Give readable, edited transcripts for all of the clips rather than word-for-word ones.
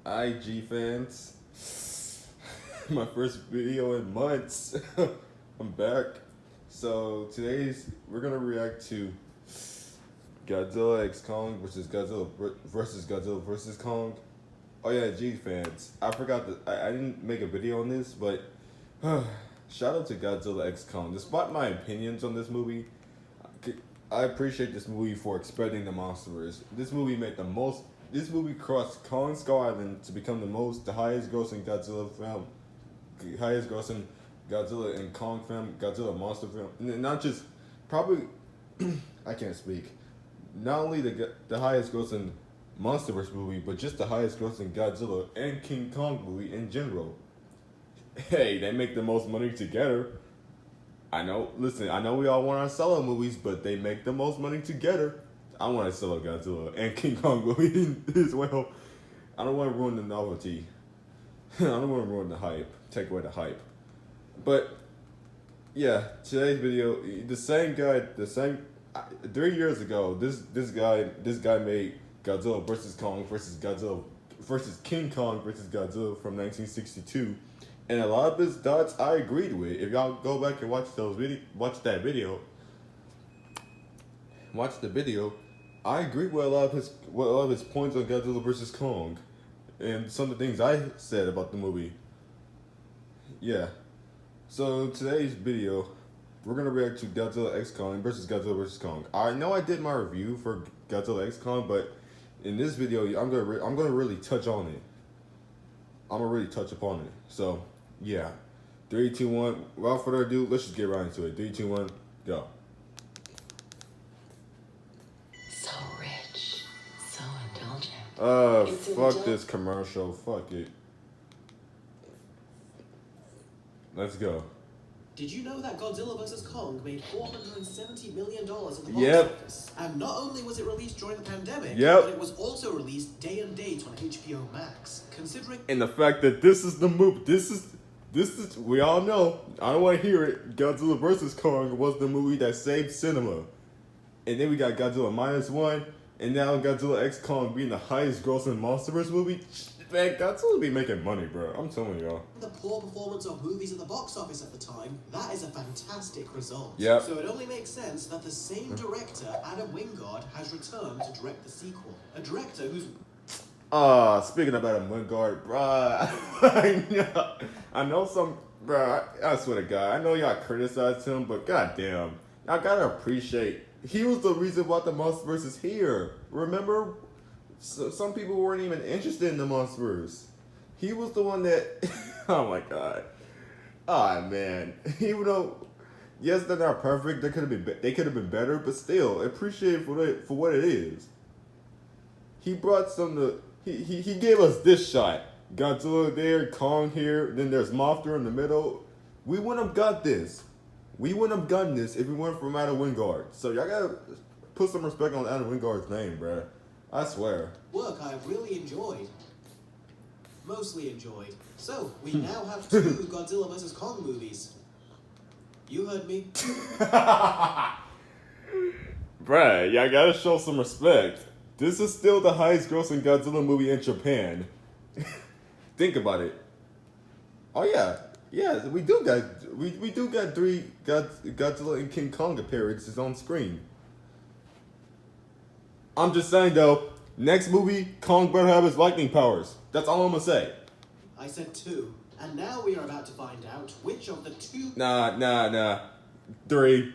IG fans, my first video in months. I'm back. So we're gonna react to Godzilla x Kong versus Godzilla versus Kong. Oh yeah, G fans. I forgot that I didn't make a video on this, but shout out to Godzilla x Kong. Despite my opinions on this movie, I appreciate this movie for expanding the monsterverse. This movie crossed Kong Skull Island to become the highest grossing Godzilla film, highest grossing Godzilla and Kong film, Godzilla monster film. Not just, probably, I can't speak. Not only the highest grossing monsterverse movie, but just the highest grossing Godzilla and King Kong movie in general. Hey, they make the most money together. I know we all want our solo movies, but they make the most money together. I want a solo Godzilla and King Kong movie as well. I don't want to ruin the novelty. I don't want to ruin the hype, take away the hype. But, yeah, today's video, the same guy, 3 years ago, this guy made Godzilla versus Kong versus King Kong versus Godzilla from 1962. And a lot of his thoughts I agreed with. If y'all go back and watch the video, I agree with a lot of his points on Godzilla versus Kong, and some of the things I said about the movie. Yeah. So today's video, we're gonna react to Godzilla x Kong versus Godzilla versus Kong. I know I did my review for Godzilla x Kong, but in this video, I'm gonna really touch on it. I'm gonna really touch upon it. So yeah, 3, 2, 1. Without further ado, let's just get right into it. 3, 2, 1, go. So rich, so indulgent. Fuck this commercial. Fuck it. Let's go. Did you know that Godzilla vs. Kong made $470 million at the box office? And not only was it released during the pandemic, but it was also released day and date on HBO Max. Considering and the fact that this is the movie, this is we all know. I don't want to hear it. Godzilla vs. Kong was the movie that saved cinema, and then we got Godzilla -1, and now Godzilla x Kong being the highest grossing monsterverse movie. Man, Godzilla be making money, bro. I'm telling y'all. The poor performance of movies at the box office at the time, that is a fantastic result. Yep. So it only makes sense that the same director, Adam Wingard, has returned to direct the sequel. A director who's... Speaking of Adam Wingard, bruh, I know some, bruh, I swear to God, I know y'all criticized him, but goddamn, y'all gotta appreciate, he was the reason why the Monsterverse is here. Remember? So some people weren't even interested in the Monsterverse. He was the one that, oh my God. Ah, man. Even though, yes, they're not perfect, they could have been better, but still, appreciate it for what it is. He brought he gave us this shot. Godzilla there, Kong here, then there's Mothra in the middle. We wouldn't have got this. We wouldn't have gotten this if we weren't from Adam Wingard. So y'all gotta put some respect on Adam Wingard's name, bruh. I swear. Work I've really enjoyed. Mostly enjoyed. So, we now have 2 Godzilla vs. Kong movies. You heard me. Bruh, y'all gotta show some respect. This is still the highest grossing Godzilla movie in Japan. Think about it. Oh yeah, we do got 3 Godzilla and King Kong appearances on screen. I'm just saying though, next movie, Kong better have his lightning powers. That's all I'm gonna say. I said 2, and now we are about to find out which of the 2... Nah. 3.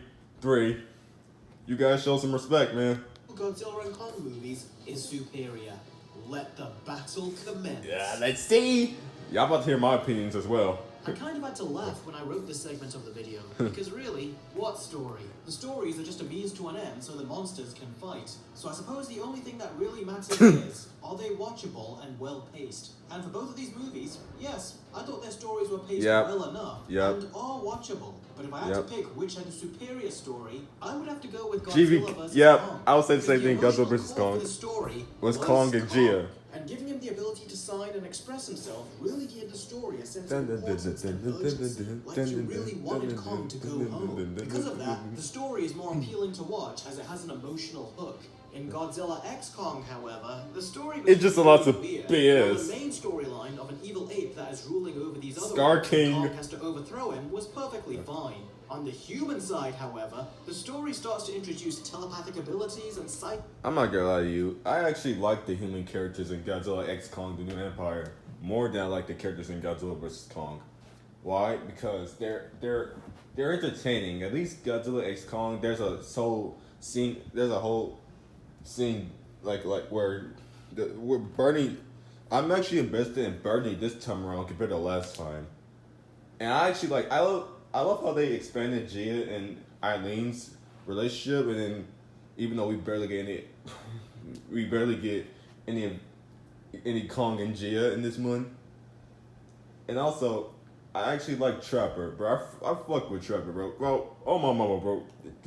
You guys show some respect, man. Godzilla and Kong movies is superior. Let the battle commence. Yeah, let's see. Y'all about to hear my opinions as well. I kind of had to laugh when I wrote this segment of the video, because really, what story? The stories are just a means to an end so the monsters can fight. So I suppose the only thing that really matters is, are they watchable and well-paced? And for both of these movies, yes, I thought their stories were paced well enough and are watchable. But if I had to pick which had a superior story, I would have to go with Godzilla vs. Kong. I would say the same thing, Godzilla vs. Kong. The story was Kong and Gia. And giving him the ability to sign and express himself really gave the story a sense of importance and urgency, like you really wanted Kong to go home. Because of that, the story is more appealing to watch as it has an emotional hook. In Godzilla X Kong, however, the story was just a lot of weird. BS. The main storyline of an evil ape that is ruling over these other Scar worlds King. and Kong has to overthrow him was perfectly fine. On the human side, however, the story starts to introduce telepathic abilities and I'm not gonna lie to you. I actually like the human characters in Godzilla X Kong: The New Empire more than I like the characters in Godzilla vs Kong. Why? Because they're entertaining. At least Godzilla X Kong, there's a whole scene like where Bernie. I'm actually invested in Bernie this time around compared to last time, and I actually like I love how they expanded Gia and Eileen's relationship, and then even though we barely get any Kong and Gia in this one, and also I actually like Trapper, bro. I fuck with Trapper, bro. Oh my mama, bro.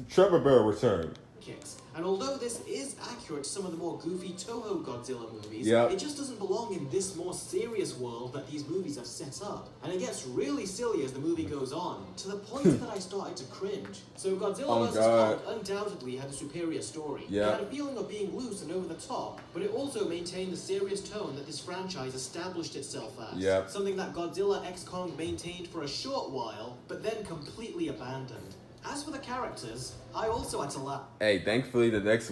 Trapper better return. kicks. And although this is accurate to some of the more goofy Toho Godzilla movies, Yeah. it just doesn't belong in this more serious world that these movies have set up. And it gets really silly as the movie goes on, to the point that I started to cringe. So Godzilla vs. Kong undoubtedly had a superior story. Yeah. It had a feeling of being loose and over the top, but it also maintained the serious tone that this franchise established itself as. Yeah. Something that Godzilla X Kong maintained for a short while, but then completely abandoned. As for the characters, I also had to laugh Hey, thankfully the next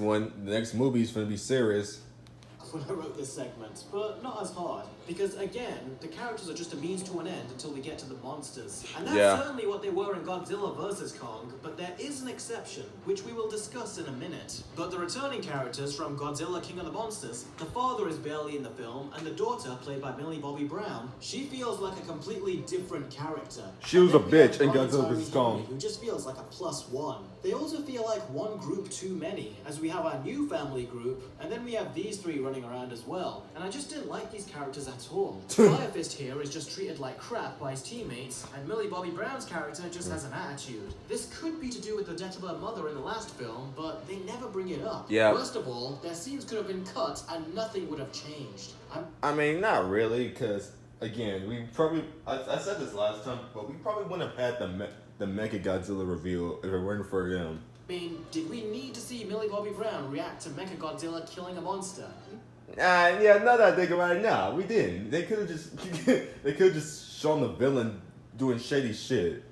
movie is gonna be serious. when I wrote this segment, but not as hard. Because again, the characters are just a means to an end until we get to the monsters. And that's certainly what they were in Godzilla vs. Kong, but there is an exception, which we will discuss in a minute. But the returning characters from Godzilla King of the Monsters, the father is barely in the film, and the daughter, played by Millie Bobby Brown, she feels like a completely different character. She was a And then we bitch have in Brian Godzilla Tyree vs. Kong. Henry, who just feels like a +1. They also feel like one group too many, as we have our new family group, and then we have these three running around as well. And I just didn't like these characters at all. Fire Fist here is just treated like crap by his teammates, and Millie Bobby Brown's character just has an attitude. This could be to do with the death of her mother in the last film, but they never bring it up. Yeah. First of all, their scenes could have been cut and nothing would have changed. I mean, not really, because again, I said this last time, but we probably wouldn't have had the Mega Godzilla reveal if it weren't for them. I mean, did we need to see Millie Bobby Brown react to Mechagodzilla killing a monster? Yeah, now that I think about it, nah, we didn't. They could have just shown the villain doing shady shit,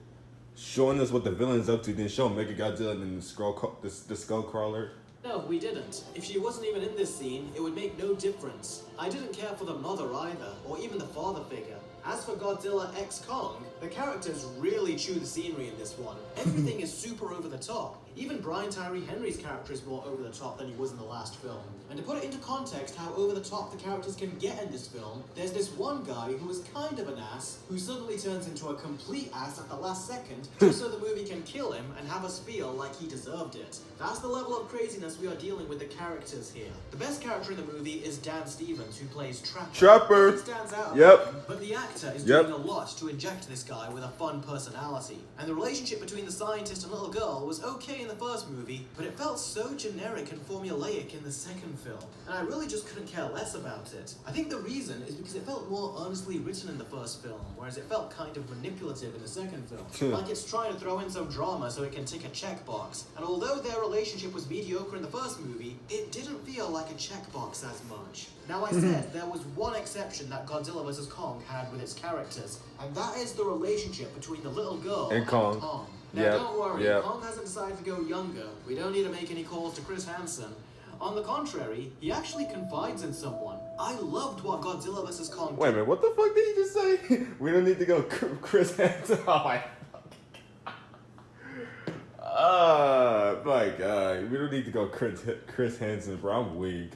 showing us what the villain's up to, then show Mega Godzilla and the skull crawler. No, we didn't. If she wasn't even in this scene, it would make no difference. I didn't care for the mother either, or even the father figure. As for Godzilla X Kong, the characters really chew the scenery in this one. Everything is super over the top. Even Brian Tyree Henry's character is more over the top than he was in the last film. And to put it into context how over the top the characters can get in this film, there's this one guy who is kind of an ass, who suddenly turns into a complete ass at the last second, just so the movie can kill him and have us feel like he deserved it. That's the level of craziness we are dealing with the characters here. The best character in the movie is Dan Stevens, who plays Trapper. It stands out. Yep. But the actor is doing a lot to inject this guy with a fun personality. And the relationship between the scientist and little girl was okay in the first movie, but it felt so generic and formulaic in the second film. And I really just couldn't care less about it. I think the reason is because it felt more earnestly written in the first film, whereas it felt kind of manipulative in the second film. Like it's trying to throw in some drama so it can tick a checkbox. And although their relationship was mediocre in the first movie, it didn't feel like a checkbox as much. Now I said there was one exception that Godzilla vs. Kong had with its characters, and that is the relationship between the little girl and Kong. Now don't worry, Kong hasn't decided to go younger. We don't need to make any calls to Chris Hansen. On the contrary, he actually confides in someone. I loved what Godzilla vs. Kong did. Wait a minute, what the fuck did he just say? We don't need to go Chris Hansen. Oh my god, we don't need to go Chris Hansen, bro. I'm weak.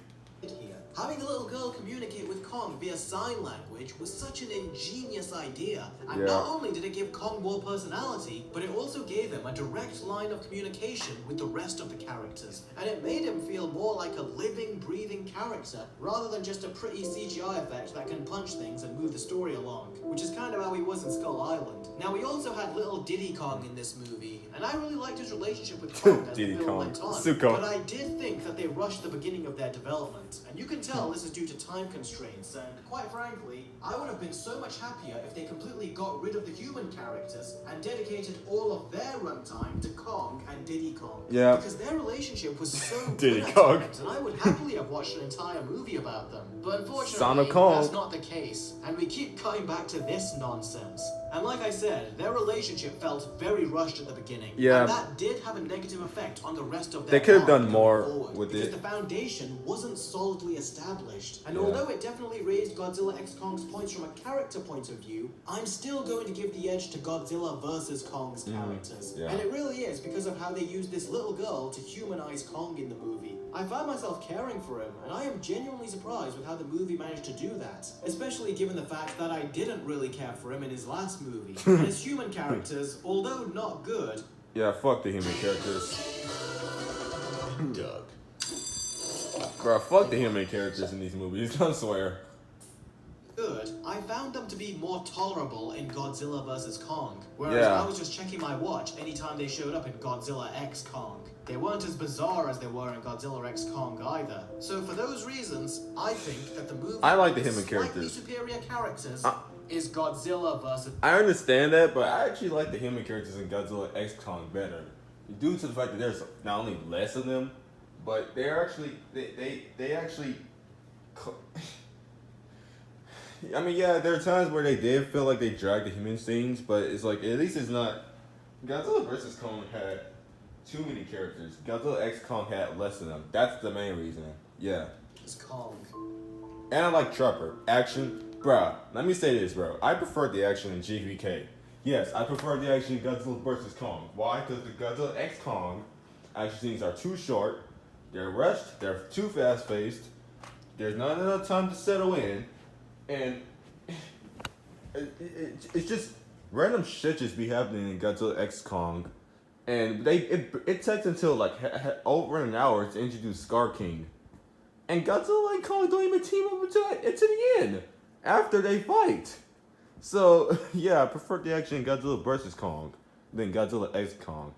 Having a little girl communicate with Kong via sign language was such an ingenious idea. And not only did it give Kong more personality, but it also gave him a direct line of communication with the rest of the characters. And it made him feel more like a living, breathing character, rather than just a pretty CGI effect that can punch things and move the story along, which is kind of how he was in Skull Island. Now, we also had little Diddy Kong in this movie, and I really liked his relationship with Kong as the film went on. But I did think that they rushed the beginning of their development, and you can tell this is due to time constraints, and quite frankly, I would have been so much happier if they completely got rid of the human characters and dedicated all of their runtime to Kong and Diddy Kong. Yeah. Because their relationship was so Diddy good at Kong. times, and I would happily have watched an entire movie about them. But Son unfortunately, of Kong. that's not the case, and we keep cutting back to this nonsense. And like I said, their relationship felt very rushed at the beginning. Yeah. And that did have a negative effect on the rest of their They could have arc done going more forward, with because it. the foundation wasn't solidly established. And Yeah. although it definitely raised Godzilla x Kong's points from a character point of view, I'm still going to give the edge to Godzilla versus Kong's characters. Yeah. And it really is because of how they used this little girl to humanize Kong in the movie. I found myself caring for him, and I am genuinely surprised with how the movie managed to do that. Especially given the fact that I didn't really care for him in his last movie. And his human characters, although not good, Yeah, fuck the human characters. Doug. Bro, fuck the human characters in these movies, I swear. Good, I found them to be more tolerable in Godzilla vs. Kong, whereas Yeah. I was just checking my watch anytime they showed up in Godzilla x Kong. They weren't as bizarre as they were in Godzilla x Kong either. So for those reasons, I think that the movie I like the with human slightly characters. superior characters is Godzilla vs. I understand that, but I actually like the human characters in Godzilla X Kong better. Due to the fact that there's not only less of them, but they're actually, they actually... I mean, yeah, there are times where they did feel like they dragged the human scenes, but it's like, at least it's not... Godzilla vs. Kong had too many characters. Godzilla X Kong had less of them. That's the main reason. Yeah. Kong. And I like Trapper. Action. Bruh, let me say this, bro. I prefer the action in GVK. Yes, I prefer the action in Godzilla vs. Kong. Why? Because the Godzilla X Kong action scenes are too short, they're rushed, they're too fast-paced, there's not enough time to settle in, and it's just random shit just be happening in Godzilla X Kong, and it takes until like over an hour to introduce Scar King, and Godzilla and Kong don't even team up until the end after they fight. So yeah, I prefer the action in Godzilla vs. Kong than Godzilla X Kong.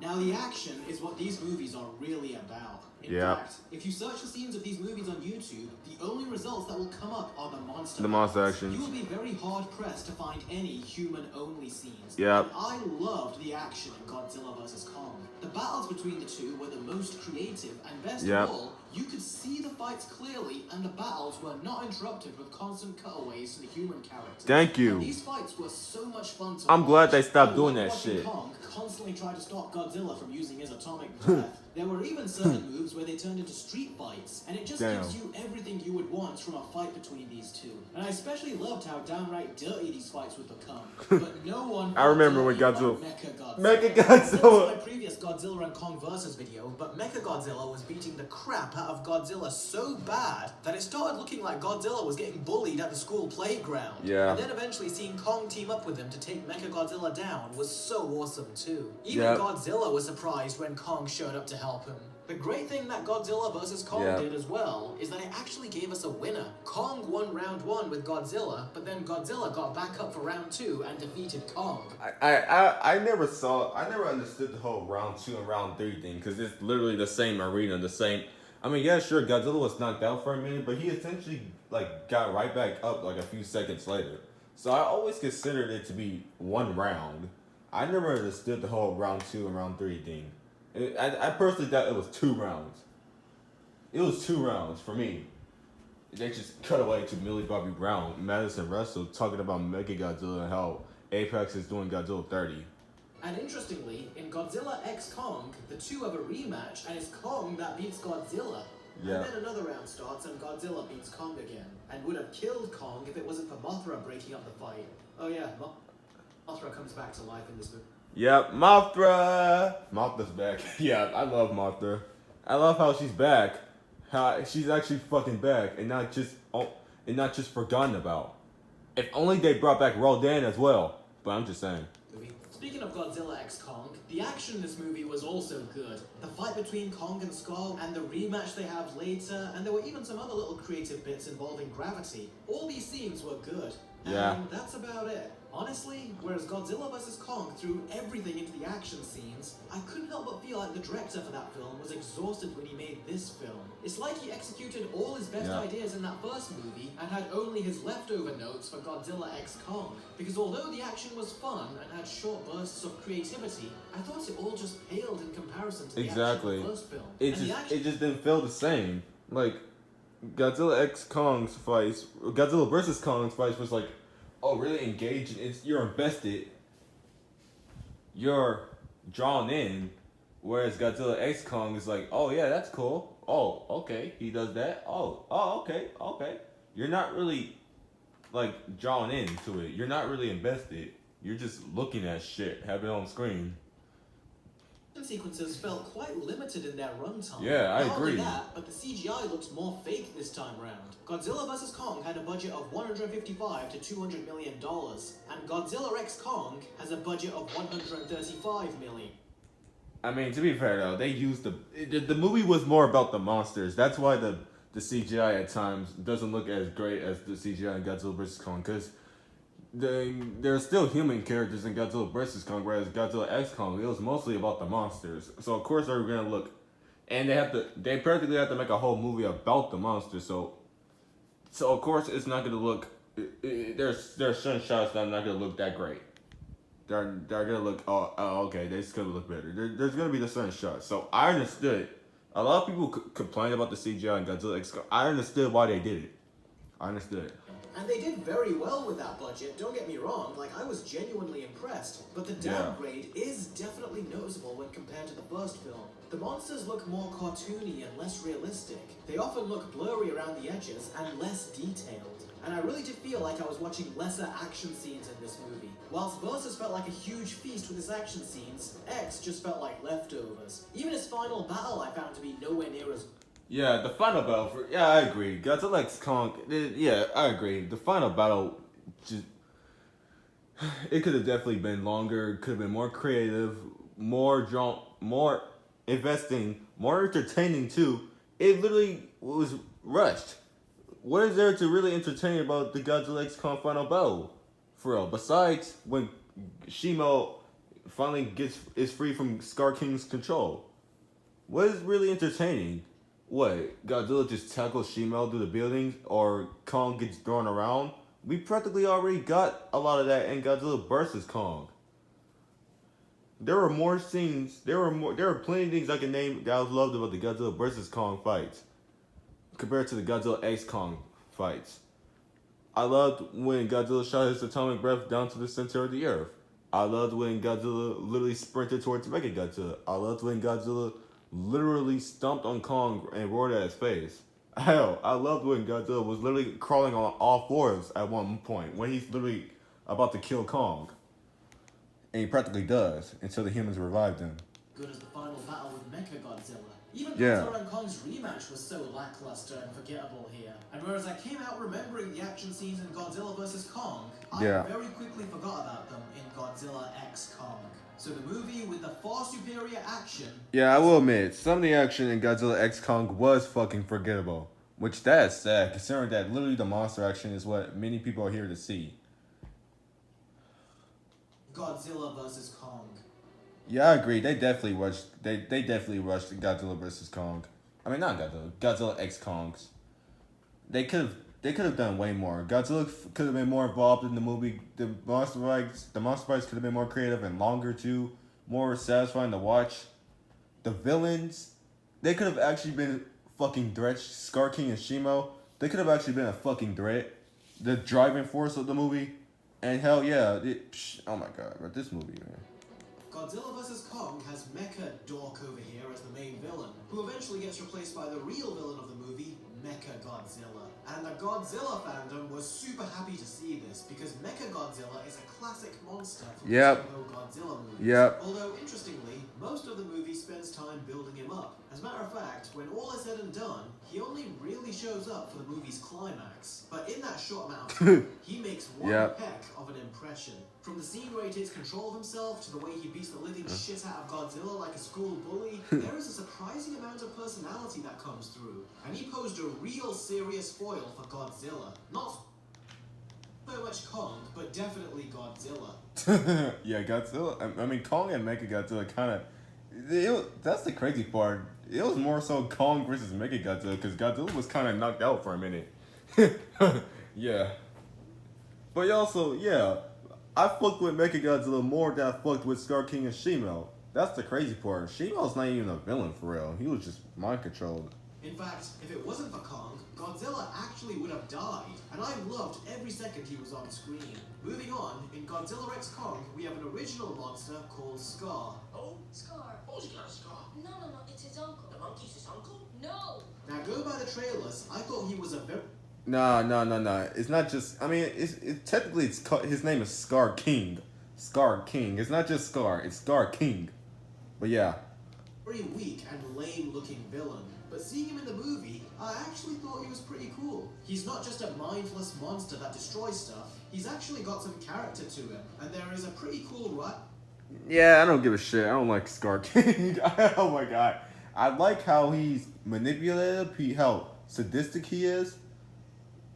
Now the action is what these movies are really about. In fact, if you search the scenes of these movies on YouTube, the only results that will come up are the monster battles. actions. You will be very hard pressed to find any human-only scenes. Yep. And I loved the action in Godzilla vs. Kong. The battles between the two were the most creative, and best of all, you could see the fights clearly, and the battles were not interrupted with constant cutaways to the human characters. Thank you. And these fights were so much fun to I'm watch. glad they stopped I doing loved that watching shit. Kong constantly try to stop Godzilla from using his atomic breath. There were even certain moves where they turned into street fights, and it just gives you everything you would want from a fight between these two. And I especially loved how downright dirty these fights would become. But no one I remember when like Godzilla... Mechagodzilla. Mechagodzilla. That was my previous Godzilla and Kong versus video, but Mechagodzilla was beating the crap out of Godzilla so bad that it started looking like Godzilla was getting bullied at the school playground. Yeah. And then eventually seeing Kong team up with him to take Mechagodzilla down was so awesome too. Even Yep. Godzilla was surprised when Kong showed up to help him. The great thing that Godzilla vs. Kong Yep. did as well is that it actually gave us a winner. Kong won round 1 with Godzilla, but then Godzilla got back up for round 2 and defeated Kong. I never understood the whole round 2 and round 3 thing, because it's literally the same arena, the same... I mean, yeah, sure, Godzilla was knocked out for a minute, but he essentially, like, got right back up, like, a few seconds later. So I always considered it to be one round. I never understood the whole round 2 and round 3 thing. I personally thought it was 2 rounds. It was 2 rounds for me. They just cut away to Millie Bobby Brown, Madison Russell, talking about Mechagodzilla and how Apex is doing Godzilla 30. And interestingly, in Godzilla x Kong, the two have a rematch, and it's Kong that beats Godzilla. Yeah. And then another round starts, and Godzilla beats Kong again, and would have killed Kong if it wasn't for Mothra breaking up the fight. Oh yeah, Mothra comes back to life in this movie. Yep, Mothra! Mothra's back. Yeah, I love Mothra. I love how she's back. How she's actually fucking back, and not just forgotten about. If only they brought back Rodan as well. But I'm just saying. Speaking of Godzilla x Kong, the action in this movie was also good. The fight between Kong and Skull, and the rematch they have later, and there were even some other little creative bits involving gravity. All these scenes were good. Yeah. And that's about it. Honestly, whereas Godzilla vs. Kong threw everything into the action scenes, I couldn't help but feel like the director for that film was exhausted when he made this film. It's like he executed all his best ideas in that first movie and had only his leftover notes for Godzilla x Kong. Because although the action was fun and had short bursts of creativity, I thought it all just paled in comparison to the action of the first film. It just didn't feel the same. Like, Godzilla x Kong's fights, Godzilla versus Kong's fights was like, oh, really engaged. You're invested. You're drawn in. Whereas Godzilla x Kong is like, oh yeah, that's cool. Oh, okay, he does that. Oh, okay. You're not really like drawn into it. You're not really invested. You're just looking at shit happen on screen. Sequences felt quite limited in their runtime. Yeah, I Not agree. only that, but the CGI looked more fake this time round. Godzilla vs. Kong had a budget of $155 to $200 million, and Godzilla x Kong has a budget of $135 million. I mean, to be fair though, they used the movie was more about the monsters. That's why the CGI at times doesn't look as great as the CGI in Godzilla vs. Kong, because there's still human characters in Godzilla vs. Kong, whereas Godzilla x Kong, it was mostly about the monsters. So of course they're gonna look, and they practically have to make a whole movie about the monsters. So of course it's not gonna look. There's certain shots that are not gonna look that great. They're gonna look okay. They're just gonna look better. There's gonna be the certain shots. So I understood. A lot of people complain about the CGI in Godzilla x Kong. I understood why they did it. I understood it. And they did very well with that budget, don't get me wrong, like I was genuinely impressed, but the downgrade is definitely noticeable when compared to the first film. The monsters look more cartoony and less realistic. They often look blurry around the edges and less detailed. And I really did feel like I was watching lesser action scenes in this movie. Whilst Versus felt like a huge feast with his action scenes, X just felt like leftovers. Even his final battle I found to be nowhere near as Yeah, the final battle I agree. Godzilla x Kong, yeah, I agree. The final battle, it could have definitely been longer, could have been more creative, more drawn, more investing, more entertaining too. It literally was rushed. What is there to really entertain about the Godzilla x Kong final battle? For real, besides when Shimo finally is free from Scar King's control. What is really entertaining? What, Godzilla just tackles Shimo through the buildings, or Kong gets thrown around? We practically already got a lot of that in Godzilla vs. Kong. There were more scenes, there were plenty of things I can name that I loved about the Godzilla vs. Kong fights compared to the Godzilla x Kong fights. I loved when Godzilla shot his atomic breath down to the center of the earth. I loved when Godzilla literally sprinted towards Mechagodzilla. I loved when Godzilla literally stomped on Kong and roared at his face. Hell, I loved when Godzilla was literally crawling on all fours at one point, when he's literally about to kill Kong. And he practically does, until the humans revived him. good as the final battle with Mechagodzilla. Even Godzilla and Kong's rematch was so lackluster and forgettable here. And whereas I came out remembering the action scenes in Godzilla vs. Kong, I very quickly forgot about them in Godzilla x Kong. So the movie with the far superior action... Yeah, I will admit, some of the action in Godzilla x Kong was fucking forgettable. Which that's sad, considering that literally the monster action is what many people are here to see. Godzilla vs. Kong. Yeah, I agree. They definitely rushed. They definitely rushed Godzilla vs. Kong. I mean, not Godzilla. Godzilla x Kongs. They could have done way more. Godzilla could have been more involved in the movie. The monster fights could have been more creative and longer too, more satisfying to watch. The villains, they could have actually been fucking threats. Scar King and Shimo, they could have actually been a fucking threat. The driving force of the movie, and hell yeah, oh my god, but this movie, man. Godzilla vs. Kong has Mecha Dork over here as the main villain, who eventually gets replaced by the real villain of the movie, Mechagodzilla. And the Godzilla fandom was super happy to see this, because Mechagodzilla is a classic monster from the Godzilla movies. Although, interestingly, most of the movie spends time building him up. As a matter of fact, when all is said and done, he only really shows up for the movie's climax. But in that short amount of time, he makes one heck of an impression. From the scene where he takes control of himself, to the way he beats the living shit out of Godzilla like a school bully, there is a surprising amount of personality that comes through. And he posed a real serious foil for Godzilla. Not so much Kong, but definitely Godzilla. Yeah, Godzilla. I mean, Kong and Mechagodzilla kind of. That's the crazy part. It was more so Kong versus Mechagodzilla because Godzilla was kind of knocked out for a minute. Yeah. But also, yeah, I fucked with Mechagodzilla more than I fucked with Scar King and Shimo. That's the crazy part. Shimo's not even a villain for real. He was just mind controlled. In fact, if it wasn't for Kong, Godzilla actually would have died, and I loved every second he was on screen. Moving on, in Godzilla x Kong, we have an original monster called Scar. Oh, Scar. Oh, he got a scar. No, it's his uncle. The monkey's his uncle? No! Now, go by the trailers, I thought he was a very... No. It's not just. I mean, technically his name is Scar King. Scar King. It's not just Scar. It's Scar King. But yeah. very weak and lame-looking villain. But seeing him in the movie, I actually thought he was pretty cool. He's not just a mindless monster that destroys stuff. He's actually got some character to him, and there is a pretty cool Yeah, I don't give a shit. I don't like Scar King. Oh my god. I like how he's manipulative, how sadistic he is.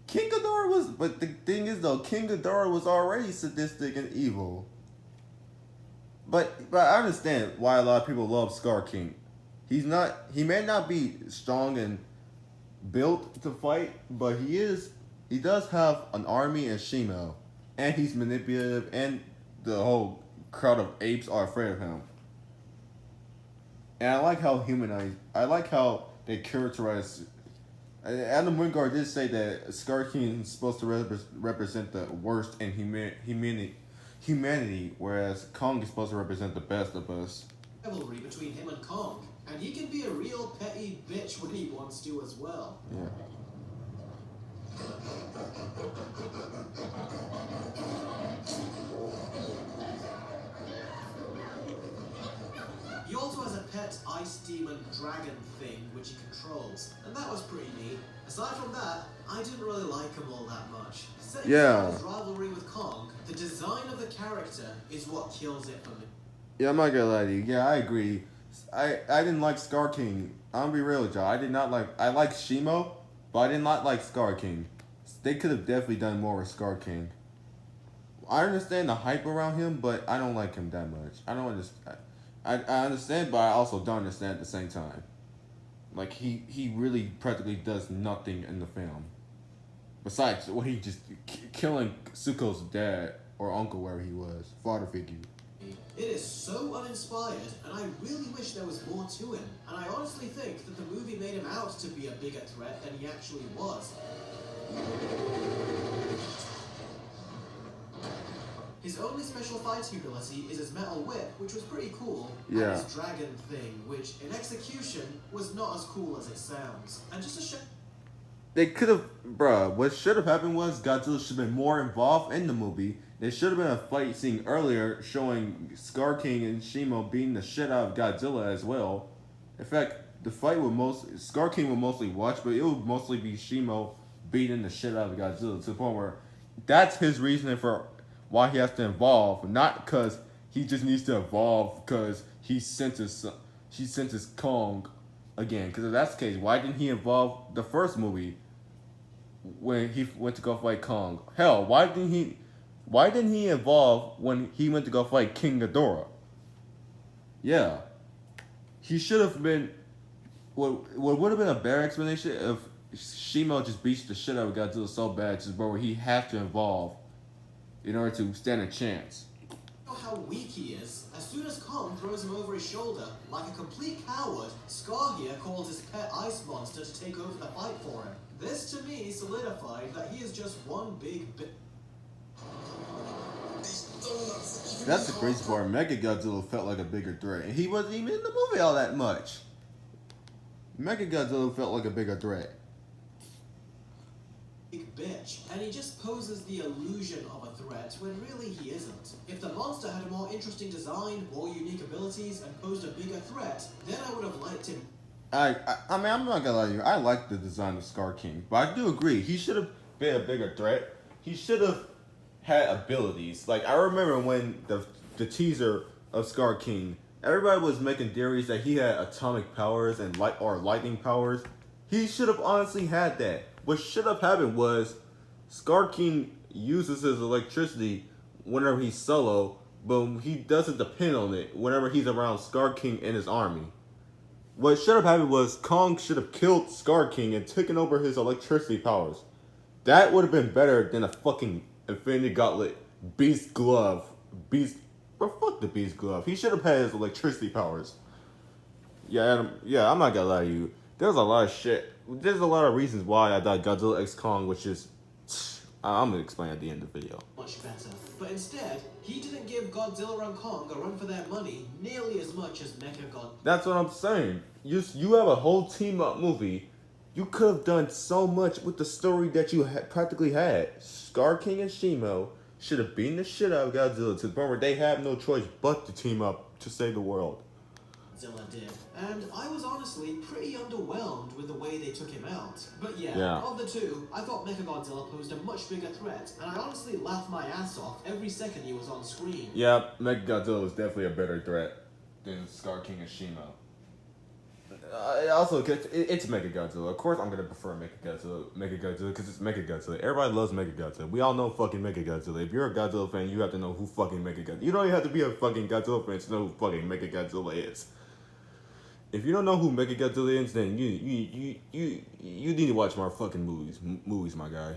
King Ghidorah was, but the thing is though, King Ghidorah was already sadistic and evil. But I understand why a lot of people love Scar King. He may not be strong and built to fight, but he does have an army and Shimo. And he's manipulative, and the whole crowd of apes are afraid of him. And I like how they characterize. Adam Wingard did say that Scar King is supposed to represent the worst in humanity, whereas Kong is supposed to represent the best of us. rivalry between him and Kong, and he can be a real petty bitch when he wants to as well. Yeah. He also has a pet ice demon dragon thing which he controls, and that was pretty neat. Aside from that, I didn't really like him all that much. Setting aside his rivalry with Kong, the design of the character is what kills it for me. Yeah, I'm not gonna lie to you. Yeah, I agree. I didn't like Scar King. I'm gonna be real with y'all. I like Shimo, but I did not like Scar King. They could have definitely done more with Scar King. I understand the hype around him, but I don't like him that much. I don't understand. I understand, but I also don't understand at the same time. Like, he really practically does nothing in the film. Besides, he just killing Zuko's dad or uncle, wherever he was, father figure. It is so uninspired, and I really wish there was more to him. And I honestly think that the movie made him out to be a bigger threat than he actually was. His only special fighting ability is his metal whip, which was pretty cool, and his dragon thing, which in execution was not as cool as it sounds. And just to show... They could have, bruh, what should have happened was Godzilla should have been more involved in the movie. There should have been a fight scene earlier showing Scar King and Shimo beating the shit out of Godzilla as well. In fact, the fight would Scar King would mostly watch, but it would mostly be Shimo beating the shit out of Godzilla to the point where that's his reasoning for why he has to evolve, not because he just needs to evolve because she senses Kong again. Because if that's the case, why didn't he evolve the first movie when he went to go fight Kong? Hell, why didn't he evolve when he went to go fight King Ghidorah? Yeah, he should have been. What would have been a better explanation if Shimo just beats the shit out of Godzilla so bad, just where he has to evolve in order to stand a chance. You know how weak he is. As soon as Kong throws him over his shoulder, like a complete coward, Scar here calls his pet ice monster to take over the fight for him. This to me solidified that he is just one big That's the crazy part. Mechagodzilla felt like a bigger threat, and he wasn't even in the movie all that much. Mechagodzilla felt like a bigger threat. Big bitch, and he just poses the illusion of a threat when really he isn't. If the monster had a more interesting design, more unique abilities, and posed a bigger threat, then I would have liked him. I mean, I'm not gonna lie to you. I like the design of Scar King, but I do agree he should have been a bigger threat. He should have had abilities. Like, I remember when the teaser of Scar King, everybody was making theories that he had atomic powers and lightning powers. He should have honestly had that. What should have happened was Scar King uses his electricity whenever he's solo, but he doesn't depend on it whenever he's around Scar King and his army. What should have happened was Kong should have killed Scar King and taken over his electricity powers. That would have been better than a fucking Infinity Gauntlet Beast Glove. Bro, fuck the Beast Glove. He should have had his electricity powers. Yeah, I'm not gonna lie to you. There's a lot of shit. There's a lot of reasons why I thought Godzilla X Kong, which is... I'm gonna explain at the end of the video. Much better. But instead, he didn't give Godzilla and Kong a run for their money nearly as much as Mechagodzilla. That's what I'm saying. You have a whole team-up movie. You could have done so much with the story that you practically had. Scar King and Shimo should have beaten the shit out of Godzilla to the point where they have no choice but to team up to save the world. Godzilla did. And I was honestly pretty underwhelmed with the way they took him out. But yeah, of the two, I thought Mechagodzilla posed a much bigger threat, and I honestly laughed my ass off every second he was on screen. Yeah, Mechagodzilla was definitely a better threat than Scar King and Shimo. Also, it's Mechagodzilla. Of course, I'm gonna prefer Mechagodzilla because it's Mechagodzilla. Everybody loves Mechagodzilla. We all know fucking Mechagodzilla. If you're a Godzilla fan, you have to know who fucking Mechagodzilla. You don't even have to be a fucking Godzilla fan to know who fucking Mechagodzilla is. If you don't know who Mechagodzilla is, then you need to watch more fucking movies, my guy.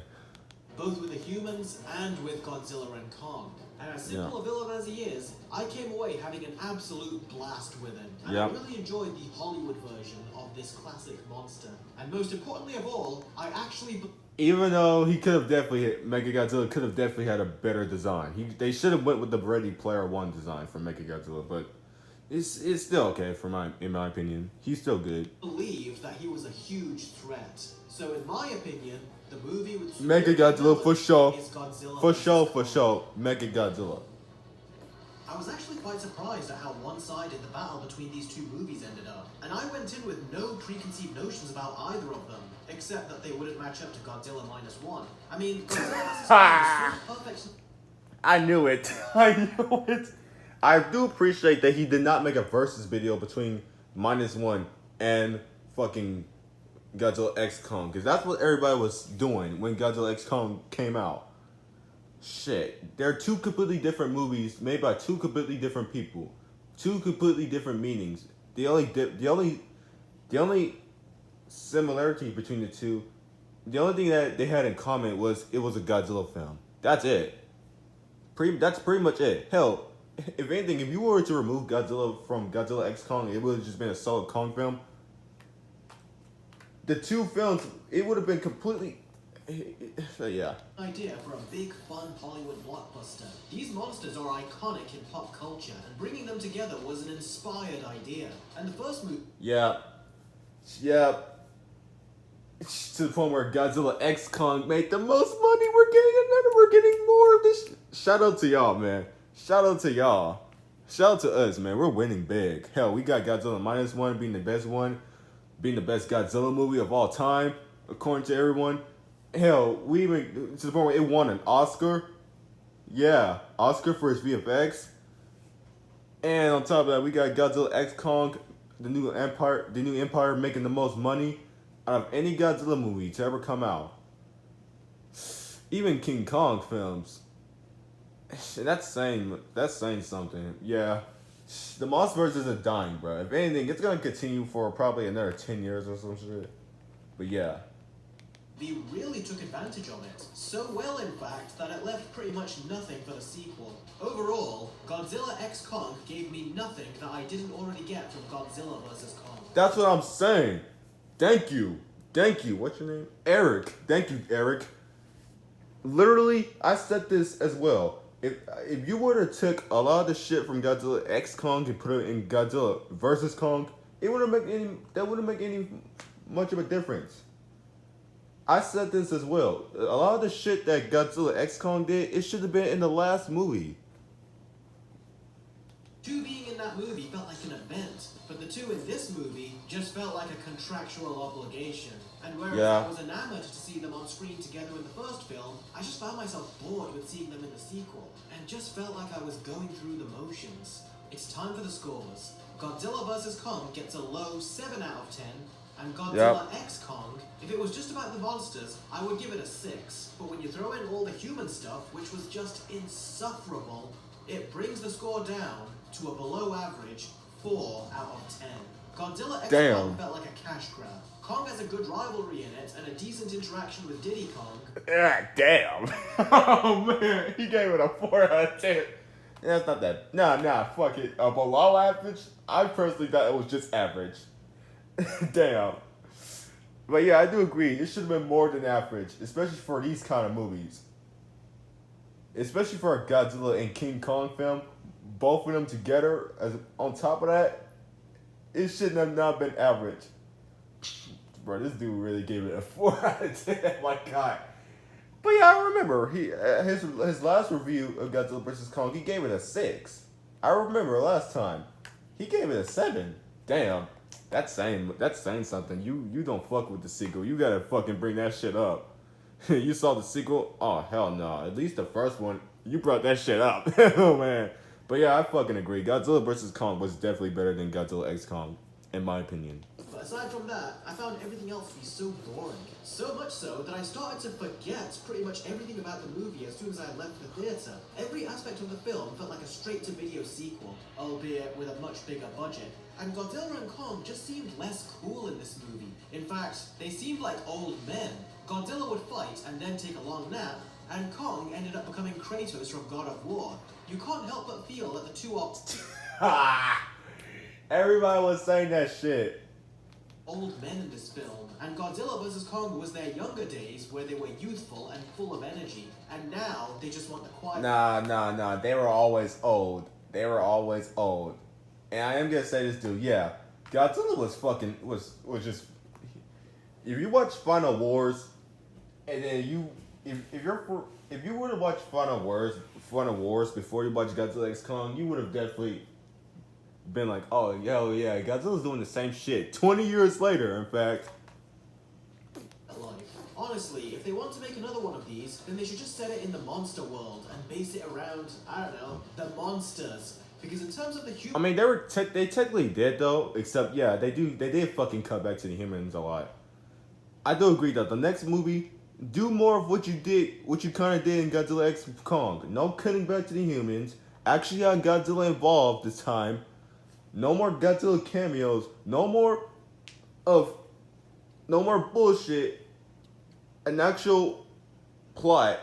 Both with the humans and with Godzilla and Kong. And as simple a villain as he is, I came away having an absolute blast with him. And I really enjoyed the Hollywood version of this classic monster. And most importantly of all, I actually... Even though Mechagodzilla could have definitely had a better design. They should have went with the Ready Player One design for Mechagodzilla, but it's still okay in my opinion. He's still good. Believe that he was a huge threat. So in my opinion, the movie with Mechagodzilla for sure. Is Godzilla For sure. Mechagodzilla. I was actually quite surprised at how one-sided the battle between these two movies ended up. And I went in with no preconceived notions about either of them, except that they wouldn't match up to Godzilla -1. I mean, Godzilla is perfect. I knew it. I do appreciate that he did not make a versus video between -1 and fucking Godzilla X Kong, because that's what everybody was doing when Godzilla X Kong came out. Shit, they're two completely different movies made by two completely different people, two completely different meanings. The only similarity between the two, the only thing that they had in common was it was a Godzilla film. That's it. That's pretty much it. Hell, if anything, if you were to remove Godzilla from Godzilla X Kong, it would have just been a solid Kong film. The two films, it would have been completely... yeah. Idea for a big, fun Hollywood blockbuster. These monsters are iconic in pop culture, and bringing them together was an inspired idea. And the first movie... Yeah. To the point where Godzilla X Kong made the most money. We're getting more of this. Shout out to y'all, man. Shout out to y'all. Shout out to us, man. We're winning big. Hell, we got Godzilla -1 being the best one. Being the best Godzilla movie of all time, according to everyone. Hell, we even to the point where it won an Oscar. Yeah, Oscar for its VFX. And on top of that, we got Godzilla X Kong, the new Empire making the most money out of any Godzilla movie to ever come out. Even King Kong films. That's saying something. Yeah. The Monsterverse isn't dying, bro. If anything, it's gonna continue for probably another 10 years or some shit. But yeah. They really took advantage of it. So well, in fact, that it left pretty much nothing for the sequel. Overall, Godzilla X Kong gave me nothing that I didn't already get from Godzilla vs. Kong. That's what I'm saying. Thank you. What's your name? Eric. Thank you, Eric. Literally, I said this as well. If you were to take a lot of the shit from Godzilla X Kong and put it in Godzilla vs. Kong, that wouldn't make any much of a difference. I said this as well. A lot of the shit that Godzilla X Kong did, it should have been in the last movie. Two being in that movie felt like an event, but the two in this movie just felt like a contractual obligation. And whereas I was enamored to see them on screen together in the first film, I just found myself bored with seeing them in the sequel, and just felt like I was going through the motions. It's time for the scores. Godzilla vs. Kong gets a low 7 out of 10, And Godzilla X Kong, if it was just about the monsters, I would give it a 6. But when you throw in all the human stuff, which was just insufferable, it brings the score down to a below average 4 out of 10. Godzilla X Kong felt like a cash grab. Kong has a good rivalry in it and a decent interaction with Diddy Kong. Ah, damn. Oh man, he gave it a 4 out of 10. That's not that. Nah, fuck it. Below average? I personally thought it was just average. Damn. But yeah, I do agree. It should have been more than average, especially for these kind of movies. Especially for a Godzilla and King Kong film, both of them together. As on top of that, it shouldn't have not been average. Bro, this dude really gave it a 4 out of 10. My God. But yeah, I remember his last review of Godzilla vs. Kong, he gave it a 6. I remember last time. He gave it a 7. Damn. That's saying something. You don't fuck with the sequel. You gotta fucking bring that shit up. You saw the sequel? Oh, hell no. At least the first one, you brought that shit up. Oh, man. But yeah, I fucking agree. Godzilla vs. Kong was definitely better than Godzilla X Kong, in my opinion. But aside from that, I found everything else to be so boring. So much so that I started to forget pretty much everything about the movie as soon as I left the theatre. Every aspect of the film felt like a straight-to-video sequel, albeit with a much bigger budget. And Godzilla and Kong just seemed less cool in this movie. In fact, they seemed like old men. Godzilla would fight and then take a long nap, and Kong ended up becoming Kratos from God of War. You can't help but feel that the two Everybody was saying that shit. Old men in this film, and Godzilla vs. Kong was their younger days where they were youthful and full of energy, and now they just want the quiet. Nah. They were always old. And I am gonna say this, dude. Yeah, Godzilla was just. If you watch Final Wars, and then if you were to watch Final Wars before you watch Godzilla X Kong, you would have definitely been like, oh, yeah, Godzilla's doing the same shit 20 years later, in fact. Honestly, if they want to make another one of these, then they should just set it in the monster world and base it around, I don't know, the monsters. Because in terms of the human... I mean, they technically did, though, except, yeah, they did fucking cut back to the humans a lot. I do agree, though. The next movie, do more of what you kind of did in Godzilla X Kong. No cutting back to the humans. Actually had Godzilla involved this time. No more Godzilla cameos. No more bullshit. An actual plot.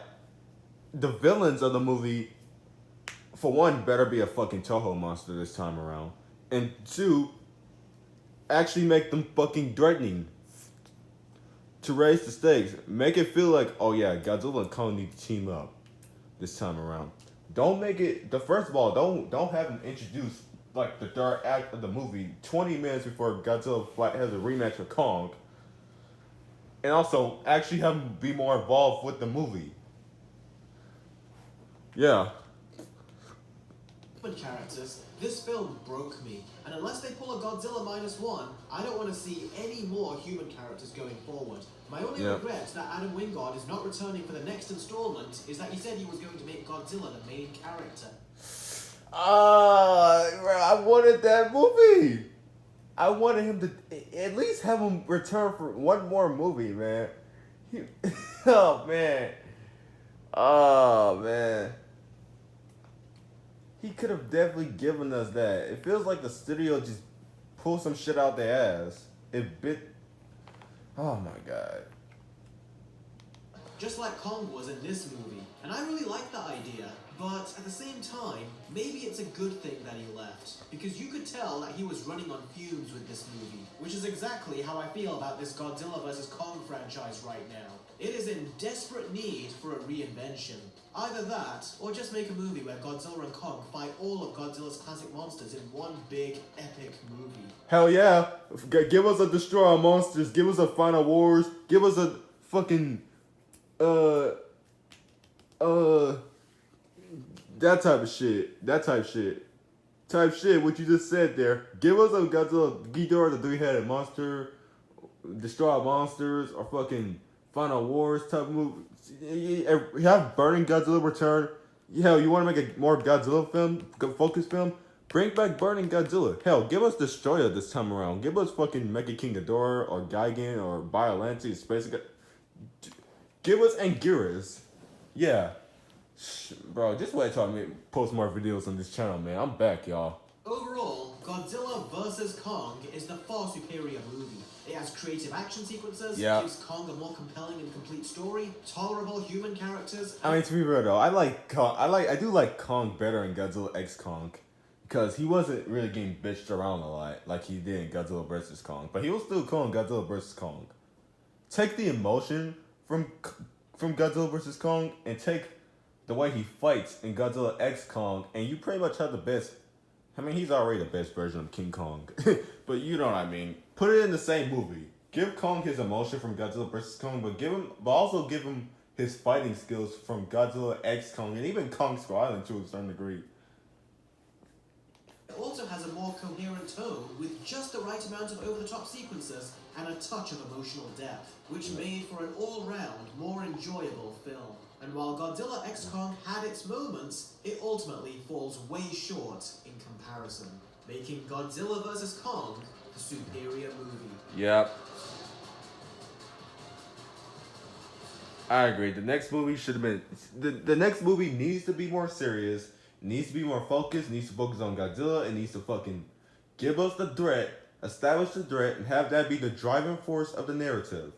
The villains of the movie, for one, better be a fucking Toho monster this time around. And two, actually make them fucking threatening. To raise the stakes. Make it feel like, oh yeah, Godzilla and Kong need to team up this time around. Don't make it, first of all, don't have them introduce like the third act of the movie 20 minutes before Godzilla has a rematch with Kong. And also, actually have him be more involved with the movie. Yeah. Characters, this film broke me. And unless they pull a Godzilla -1, I don't want to see any more human characters going forward. My only regret that Adam Wingard is not returning for the next installment is that he said he was going to make Godzilla the main character. I wanted that movie. I wanted him to at least have him return for one more movie, man. Oh, man. He could have definitely given us that. It feels like the studio just pulled some shit out their ass. Oh, my God. Just like Kong was in this movie. And I really like that idea. But at the same time, maybe it's a good thing that he left. Because you could tell that he was running on fumes with this movie. Which is exactly how I feel about this Godzilla vs. Kong franchise right now. It is in desperate need for a reinvention. Either that, or just make a movie where Godzilla and Kong fight all of Godzilla's classic monsters in one big, epic movie. Hell yeah. Give us a Destroy All Monsters. Give us a Final Wars. Give us a fucking... that type of shit. Type shit, what you just said there. Give us a Godzilla, Ghidorah the three-headed monster, Destroy All Monsters, or fucking Final Wars type of movie. Have Burning Godzilla return. Hell, you want to make a more Godzilla film, focus film? Bring back Burning Godzilla. Hell, give us Destroyer this time around. Give us fucking Mecha King Ghidorah or Gigan or Biollante, Space. Give us Anguirus. Yeah. Bro, just wait till I post more videos on this channel, man. I'm back, y'all. Overall, Godzilla vs. Kong is the far superior movie. It has creative action sequences, gives Kong a more compelling and complete story, tolerable human characters. I mean, to be real though, I do like Kong better in Godzilla X Kong, because he wasn't really getting bitched around a lot like he did in Godzilla vs. Kong, but he was still cool in Godzilla vs. Kong. Take the emotion from Godzilla vs. Kong and take the way he fights in Godzilla X Kong, and you pretty much have the best. I mean, he's already the best version of King Kong, but you know what I mean. Put it in the same movie. Give Kong his emotion from Godzilla vs. Kong, but also give him his fighting skills from Godzilla X Kong, and even Kong Skull Island to a certain degree. It also has a more coherent tone with just the right amount of over-the-top sequences and a touch of emotional depth, which made for an all-round, more enjoyable film. And while Godzilla X Kong had its moments, it ultimately falls way short in comparison, making Godzilla vs. Kong the superior movie. Yep. I agree. The next movie should have been... The next movie needs to be more serious, needs to be more focused, needs to focus on Godzilla, and needs to fucking give us the threat, establish the threat, and have that be the driving force of the narrative.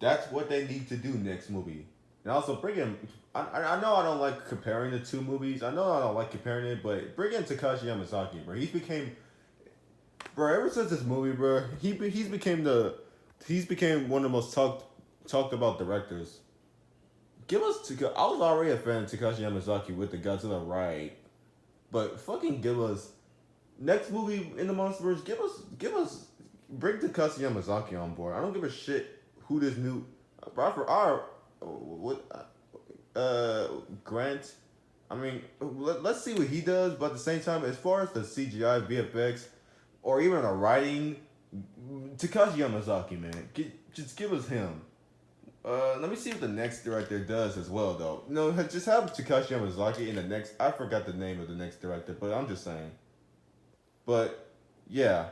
That's what they need to do next movie. And also bring in, I know I don't like comparing the two movies. I know I don't like comparing it, but bring in Takashi Yamazaki, bro. Bro, ever since this movie, bro, he's became one of the most talked about directors. I was already a fan of Takashi Yamazaki with the Godzilla ride, but fucking give us next movie in the MonsterVerse. Bring Takashi Yamazaki on board. I don't give a shit who this new, Grant. I mean, let's see what he does, but at the same time, as far as the CGI, VFX, or even a writing, Takashi Yamazaki, man, just give us him. Let me see what the next director does as well, though. No, just have Takashi Yamazaki in the next. I forgot the name of the next director, but I'm just saying. But yeah.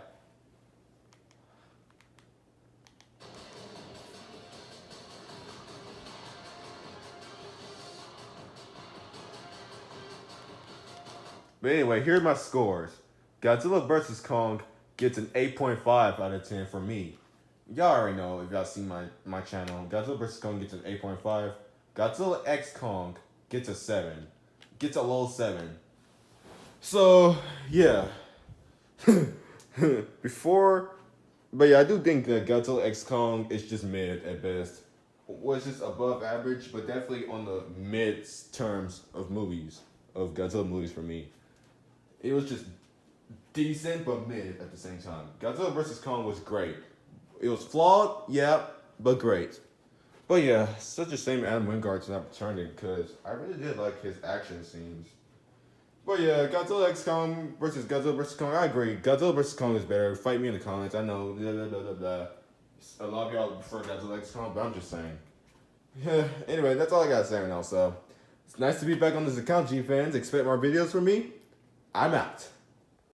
But anyway, here are my scores. Godzilla vs. Kong gets an 8.5 out of 10 for me. Y'all already know if y'all see my channel. Godzilla vs. Kong gets an 8.5. Godzilla X Kong gets a 7. Gets a low 7. So, yeah. But yeah, I do think that Godzilla X Kong is just mid at best. Was just above average, but definitely on the mid terms of movies, of Godzilla movies for me. It was just decent, but mid at the same time. Godzilla vs. Kong was great. It was flawed, yeah, but great. But yeah, such a shame Adam Wingard's not returning, because I really did like his action scenes. But yeah, Godzilla X Kong versus Godzilla vs. Kong, I agree. Godzilla vs. Kong is better. Fight me in the comments, I know. Blah, blah, blah, blah, blah. A lot of y'all prefer Godzilla X Kong, but I'm just saying. Yeah, anyway, that's all I gotta say right now, so. It's nice to be back on this account, G-fans. Expect more videos from me. I'm out.